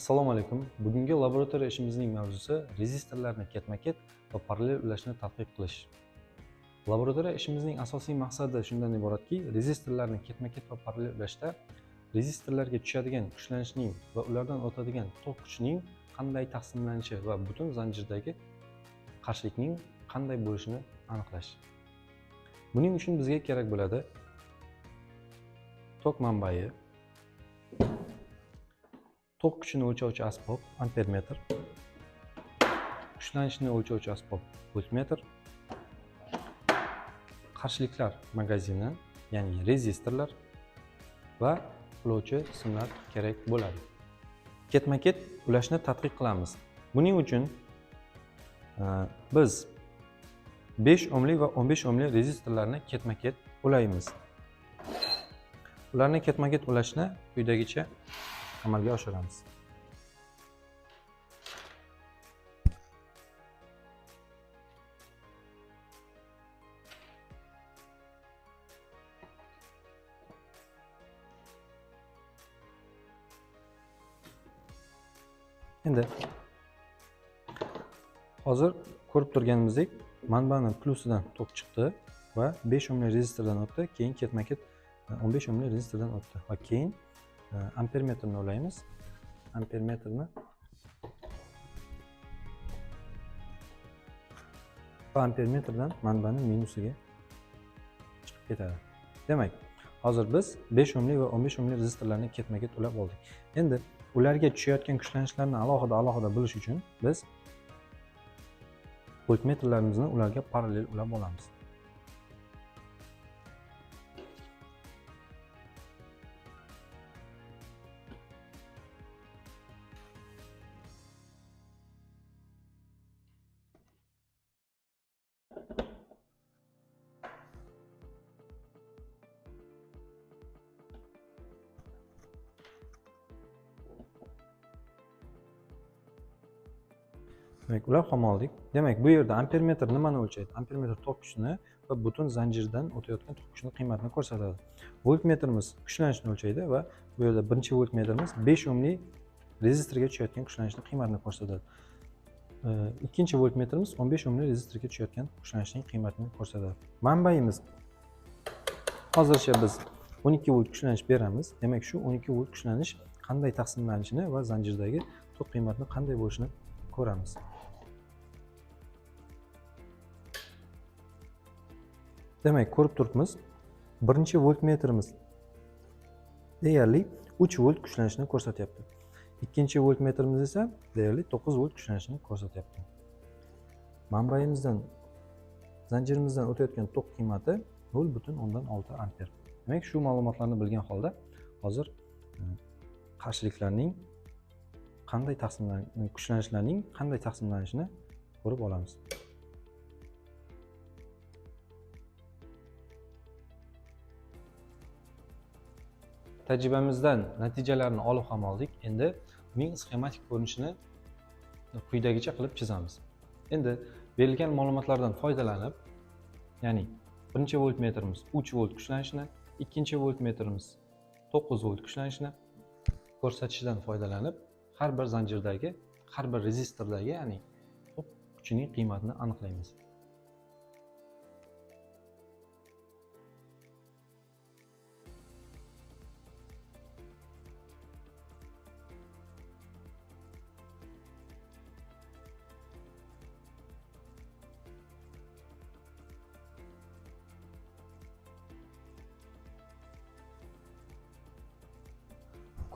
Assalomu alaykum. Bugungi laboratoriya ishimizning mavzusi rezistorlarni ketma-ket va parallel ulashni tadqiq qilish. Laboratoriya ishimizning asosiy maqsadi shundan iboratki, rezistorlarni ketma-ket va parallel ulashda rezistorlarga tushadigan kuchlanishning va ulardan o'tadigan tok kuchining qanday taqsimlanishi va butun zanjirdagi qarshilikning qanday bo'lishini aniqlash. Buning uchun bizga kerak bo'ladi tok manbai, tok kuchini o'lchovchi asbob ampermetr, kuchlanishni o'lchovchi asbob voltmetr, qarshiliklar magazini, ya'ni rezistorlar va ulovchi simlar kerak bo'ladi. Ketma-ket ulashni tadqiq qilamiz. Buning uchun biz 5 ohmli va 15 ohmli rezistorlarni ketma-ket ulaymiz. Ularni ketma-ket ulashni quyidagicha amalga oshiramiz. Endi hozir ko'rib turganimizdek manbani plusidan tok chiqdi va 5 ohmli rezistordan o'tdi, keyin ketma-ket 15 ohmli rezistordan o'tdi va keyin ampermetrni ulaymiz. Ampermetrni va ampermetrdan manbaning minusiga chiqib ketadi. Demak, hozir biz 5 ohmli va 15 ohmli rezistorlarni ketma-ket ulab oldik. Endi ularga tushayotgan kuchlanishlarni alohida bilish uchun biz voltmetrlarimizni ularga parallel ulab olamiz. Demak, ulab ham oldik. Demak, bu yerda ampermetr nimani o'lchaydi? Ampermetr tok kuchini va butun zanjirdan o'tayotgan tok kuchini qiymatini ko'rsatadi. Voltmetrimiz kuchlanishni o'lchaydi va bu yerda birinchi voltmetrimiz 5 ohmli rezistorga tushayotgan kuchlanishning qiymatini ko'rsatadi. Ikkinchi voltmetrimiz 15 ohmli rezistorga tushayotgan kuchlanishning qiymatini ko'rsatadi. Manbayimiz hozircha biz 12 volt kuchlanish beramiz. Demak, shu 12 volt kuchlanish qanday taqsimlanishini va zanjirdagi tok qiymatini qanday bo'lishini ko'ramiz. Demak, ko'rib turibmiz. Birinchi voltmetrimiz deyarli 3 volt kuchlanishni ko'rsatyapti. Ikkinchi voltmetrimiz esa deyarli 9 volt kuchlanishni ko'rsatyapti. Manbayimizdan, zanjirimizdan o'tayotgan tok qiymati 0.6 amper. Demak, shu ma'lumotlarni bilgan holda hozir qarshiliklarning qanday kuchlanishlarning qanday taqsimlanishini ko'rib olamiz. Tajribamizdan natijalarni olib ham oldik. Endi uning sxematik ko'rinishini quyidagicha qilib chizamiz. Endi berilgan ma'lumotlardan foydalanib, ya'ni birinchi voltmetrimiz 3 volt kuchlanishini, ikkinchi voltmetrimiz 9 volt kuchlanishini ko'rsatishidan foydalanib, har bir zanjirdagi, har bir rezistordagi, ya'ni tok kuchining qiymatini aniqlaymiz.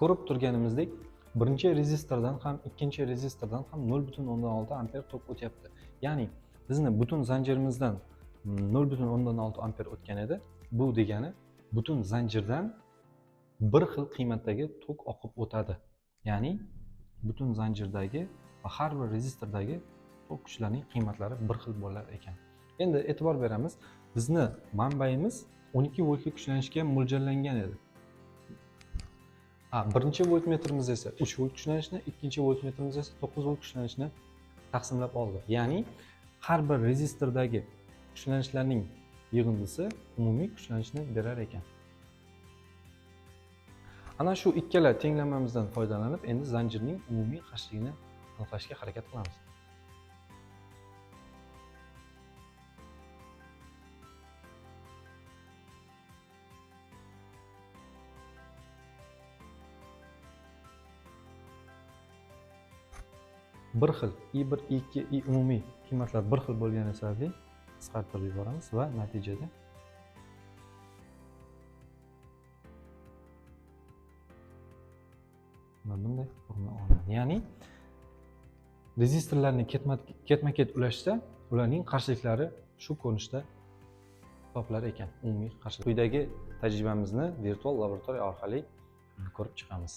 Ko'rib turganimizdek, birinchi rezistordan ham, ikkinchi rezistordan ham 0.6 amper tok o'tyapti. Ya'ni bizni butun zanjirimizdan 0.6 amper o'tgan edi. Bu degani butun zanjirdan bir xil qiymatdagi tok oqib o'tadi. Ya'ni butun zanjirdagi va har bir rezistordagi tok kuchlarining qiymatlari bir xil bo'lar ekan. Endi e'tibor beramiz, bizni manbayimiz 12 voltli kuchlanishga mo'ljallangan edi. Birinchi voltmetrimiz esa 3 volt kuchlanishni, ikkinchi voltmetrimiz esa 9 volt kuchlanishni taqsimlab oldi. Ya'ni har bir rezistordagi kuchlanishlarning yig'indisi umumiy kuchlanishni berar ekan. Ana shu ikkala tenglamamizdan foydalanib, endi zanjirning umumiy qarshiligini aniqlashga harakat qilamiz. Bir xil I1, I2, I umumiy qiymatlar bir xil bo'lgani sababli qisqartirib yuboramiz va natijada bunday forma olinadi. Ya'ni rezistorlarni ketma-ket ulashsa, ularning qarshiliklari shu ko'rinishda topilar ekan. Umumiy qarshilik. Quyidagi tajribamizni virtual laboratoriya orqali ko'rib chiqamiz.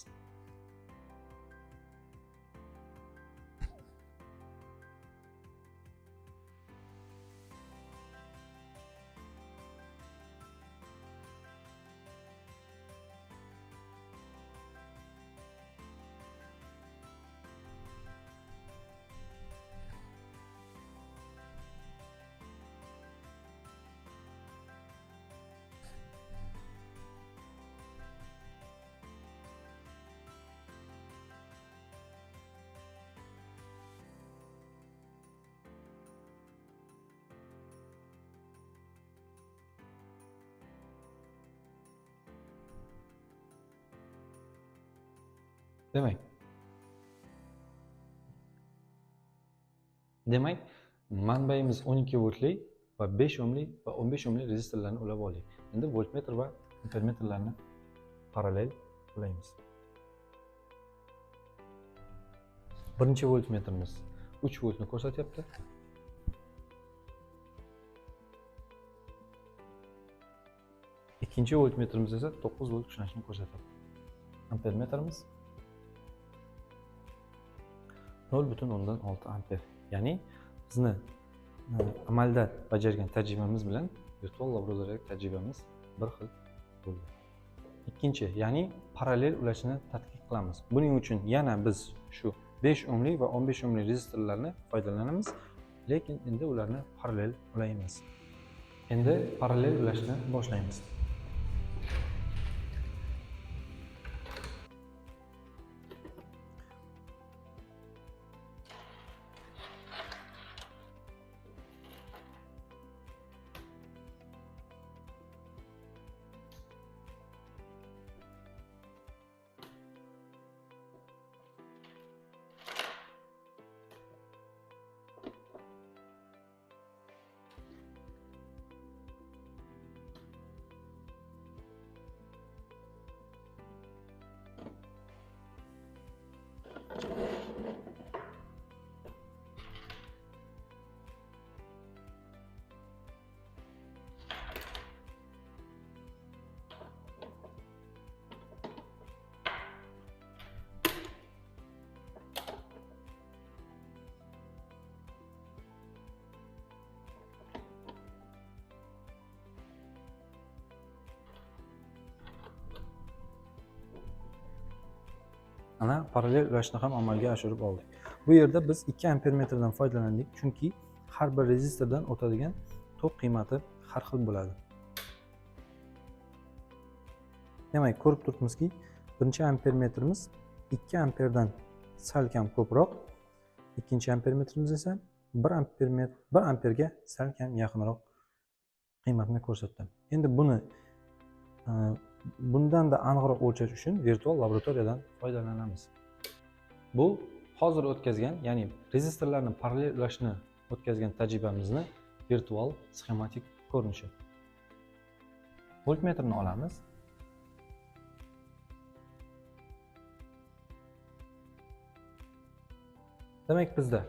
Demak, manbayimiz 12 voltli va 5 ohmli va 15 ohmli rezistorlarni ulab oldik. Endi voltmetr va ampermetrlarni parallel ulaymiz. Birinchi voltmetrimiz 3 voltni ko'rsatyapti. Ikkinchi voltmetrimiz esa 9 volt kuchlanishini ko'rsatyapti. Ampermetrimiz 0.6 amper. Ya'ni bizni amalda bajargan tajribamiz bilan virtual laboratoriyadagi tajribamiz bir xil bo'ldi. Ikkinchi, ya'ni parallel ulashni tadqiq qilamiz. Buning uchun yana biz shu 5 ohmli va 15 ohmli rezistorlarni foydalanamiz, lekin endi ularni parallel ulaymiz. Endi parallel ulashni boshlaymiz. Ana parallel ulashni ham amalga oshirib oldik. Bu yerda biz 2 ampermetrdan foydalandik, chunki har bir rezistordan o'tadigan tok qiymati har xil bo'ladi. Demak, ko'rib turibmizki, birinchi ampermetrimiz 2 amperdan sal kam ko'proq, ikkinchi ampermetrimiz esa 1 amperga sal kam yaqinroq qiymatni ko'rsatdi. Endi buni bundan da aniqroq o'lchash uchun virtual laboratoriyadan foydalanamiz. Bu hozir o'tkazgan, ya'ni rezistorlarni parallel ulashni o'tkazgan tajribamizni virtual sxematik ko'rinishi. Voltmetrni olamiz. Demak, bizda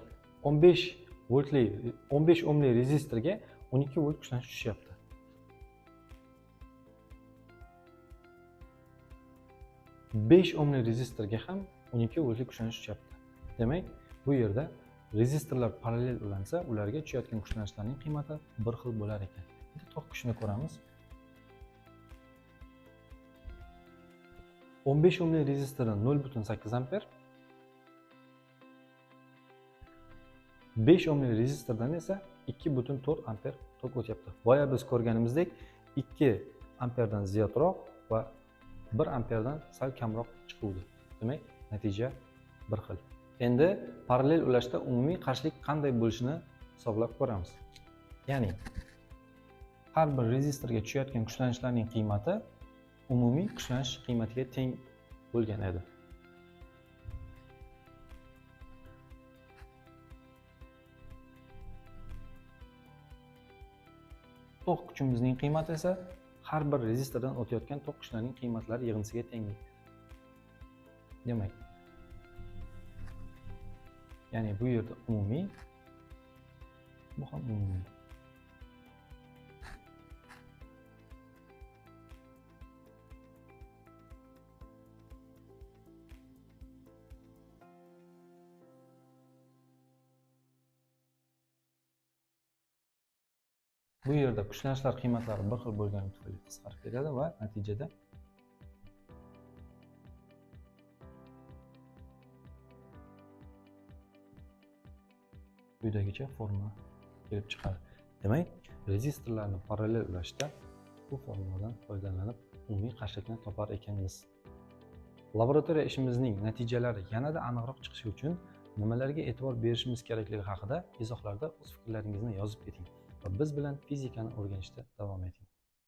15 voltli 15 ohmli rezistorga 12 volt kuchlanish tushyapti. Besh ohmli rezistorga ham 12 voltli kuchlanish tushyapti. Demak, bu yerda rezistorlar parallel ulansa, ularga tushayotgan kuchlanishlarning qiymati bir xil bo'lar ekan. Endi tok kuchini ko'ramiz. 15 ohmli rezistordan 0.8 amper, 5 ohmli rezistordan esa 2.4 amper tok o'tyapti. Boya biz ko'rganimizdek 2 amperdan ziyodroq va 1 amperdan sal kamroq chiquvdi. Demak, natija bir xil. Endi parallel ulashda umumiy qarshilik qanday bo'lishini hisoblab ko'ramiz. Ya'ni har bir rezistorga tushayotgan kuchlanishlarning qiymati umumiy kuchlanish qiymatiga teng bo'lgan edi. Tok kuchimizning qiymati esa har bir rezistordan o'tayotgan tok kuchlarining qiymatlari yig'indisiga teng. Demak, ya'ni bu yerda umumiy, bu ham umumiy. Bu yerda kuchlanishlar qiymatlari bir xil bo'lgani tufayli qisqarib ketadi va natijada quyidagicha formula kelib chiqadi. Demak, rezistorlarni parallel ulashda bu formuladan foydalanib umumiy qarshilikni topar ekanmiz. Laboratoriya ishimizning natijalari yanada aniqroq chiqishi uchun nimalarga e'tibor berishimiz kerakligi haqida izohlarda o'z fikrlaringizni yozib keting va biz bilan fizikani o'rganishda davom eting.